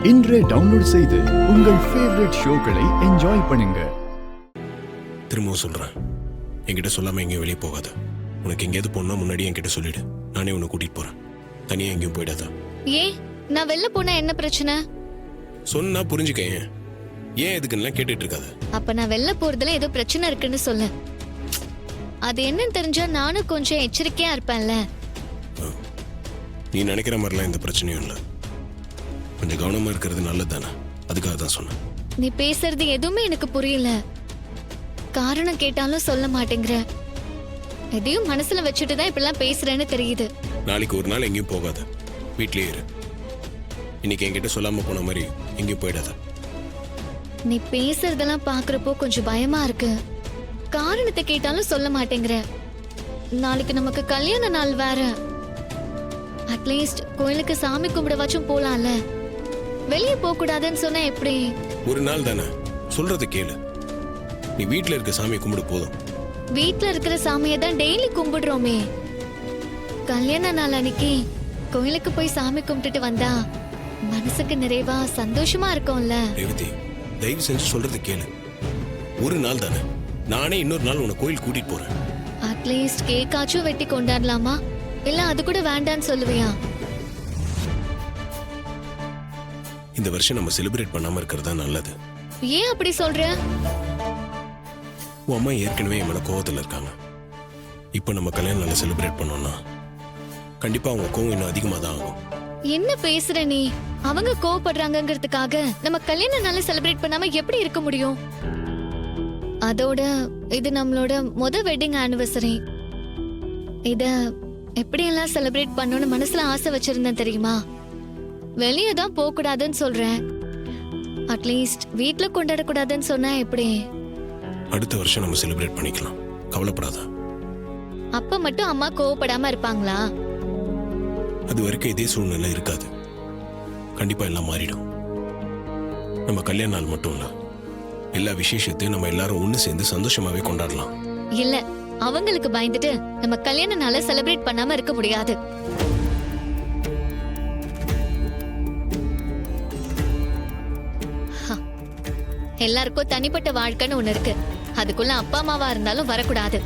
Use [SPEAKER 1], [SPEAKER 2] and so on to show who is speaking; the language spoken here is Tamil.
[SPEAKER 1] இன்றே டவுன்லோட் செய்து உங்கள் ஃபேவரட் ஷோக்களை என்ஜாய் பண்ணுங்க.
[SPEAKER 2] திரும்பவும் சொல்றேன், என்கிட்ட சொல்லாம எங்கேயும் வெளியே போகாத. உனக்கு எங்கேயாவது போனா முன்னாடி என்கிட்ட சொல்லிடு, நானே உன்னை கூட்டிட்டு போறேன். தனியா எங்கேயும் போயிடாத.
[SPEAKER 3] ஏன் நான் வெளில போனா என்ன பிரச்சனை?
[SPEAKER 2] சொன்னா புரிஞ்சுக்க. ஏன் எதுக்குன்னு கேட்டுட்டு இருக்காத.
[SPEAKER 3] அப்ப நான் வெளில போறதுல ஏதோ பிரச்சனை இருக்குன்னு சொல்ல. அது என்னன்னு தெரிஞ்சா நானும் கொஞ்சம் எச்சரிக்கையா இருப்பேன்ல.
[SPEAKER 2] நீ நினைக்கிற மாதிரிலாம் எந்த பிரச்சனையும் இல்லை. கொஞ்சம் கவனமா இருக்கிறது நல்லது தானே, அதுக்காக தான் சொன்னேன்.
[SPEAKER 3] நீ பேசுறது எதுவுமே எனக்கு புரியல. காரணம் கேட்டாலும் சொல்ல மாட்டேங்கிற. எதையும் மனசுல வச்சுட்டு தான் இப்படிலாம் பேசுறேன்னு தெரியுது.
[SPEAKER 2] நாளைக்கு ஒரு நாள் எங்கேயும் போகாத, வீட்லயே இரு. இன்னைக்கு என்கிட்ட சொல்லாம போன மாதிரி எங்கேயும் போயிடாத.
[SPEAKER 3] நீ பேசுறதெல்லாம் பாக்குறப்போ கொஞ்சம் பயமா இருக்கு. காரணத்தை கேட்டாலும் சொல்ல மாட்டேங்கிற. நாளைக்கு நமக்கு கல்யாண நாள் வேற. அட்லீஸ்ட் கோயிலுக்கு சாமி கும்பிடவாச்சும் போலாம்ல. வெளியே போக கூடாதுன்னு சொன்னா எப்படி?
[SPEAKER 2] ஒரு நாள் தானே, சொல்றதை கேளு. நீ வீட்ல இருக்க சாமியை கும்பிடு போதும்.
[SPEAKER 3] வீட்ல இருக்கிற சாமியை தான் டெய்லி கும்பிடுறோமே. கல்யாண நாள் அன்னைக்கு கோயிலுக்கு போய் சாமி கும்பிட்டுட்டு வந்தா மனசுக்கு நிறைவா சந்தோஷமா இருக்கும்ல.
[SPEAKER 2] ரேவதி, தயவு செஞ்சு சொல்றதை கேளு. ஒரு நாள் தானே, நானே இன்னொரு நாள் உன்னை கோயில் கூட்டிட்டு போறேன்.
[SPEAKER 3] அட்லீஸ்ட் கேக்காச்சும் வெட்டி கொண்டாடலாமா? இல்ல அது கூட வேண்டான்னு சொல்லுவியா?
[SPEAKER 2] இந்த வருஷம் நம்ம செலிப்ரேட் பண்ணாம இருக்கிறது தான் நல்லது.
[SPEAKER 3] ஏன் அப்படி சொல்ற?
[SPEAKER 2] உன் அம்மா ஏற்கனவே என் மேல கோவத்துல இருக்காங்க. இப்ப நம்ம கல்யாண நாளை செலிப்ரேட் பண்ணோம்னா கண்டிப்பா அவங்க கோவம் இன்னும் அதிகமா தான் ஆகும்.
[SPEAKER 3] என்ன பேசுற நீ? அவங்க கோவப்படுறாங்கிறதுக்காக நம்ம கல்யாண நாளை செலிப்ரேட் பண்ணாம எப்படி இருக்க முடியும்? அதோட இது நம்மளோட வெட்டிங் ஆனிவர்சரி. இத எப்படியெல்லாம் செலிப்ரேட் பண்ணணும்னு மனசுல ஆசை வச்சிருந்தேன் தெரியுமா? வெளியே தான் போக கூடாதுன்னு சொல்றேன். அட்லீஸ்ட் வீட்ல கொண்டாடக்கூடாதுன்னு சொன்னா எப்படி?
[SPEAKER 2] அடுத்த வருஷம் நம்ம செலிப்ரேட் பண்ணிக்கலாம், கவலைப்படாத.
[SPEAKER 3] அப்ப மட்டும் அம்மா கோவப்படாம இருப்பாங்களா?
[SPEAKER 2] அது வரைக்கும் இதே சூழ்நிலை இருக்காது. கண்டிப்பா எல்லாம் மாறிடும். நம்ம கல்யாண நாள் மட்டும் இல்ல, எல்லா விசேஷத்தையும் நம்ம எல்லாரும் ஒண்ணு சேர்ந்து சந்தோஷமாவே கொண்டாடலாம்.
[SPEAKER 3] இல்ல, அவங்களுக்கு பயந்துட்டு நம்ம கல்யாண நாளை செலிப்ரேட் பண்ணாம இருக்க முடியாது. எல்லாருக்கும் தனிப்பட்ட வாழ்க்கைன்னு ஒண்ணு இருக்கு. அதுக்குள்ள அப்பா அம்மாவா இருந்தாலும் வரக்கூடாது.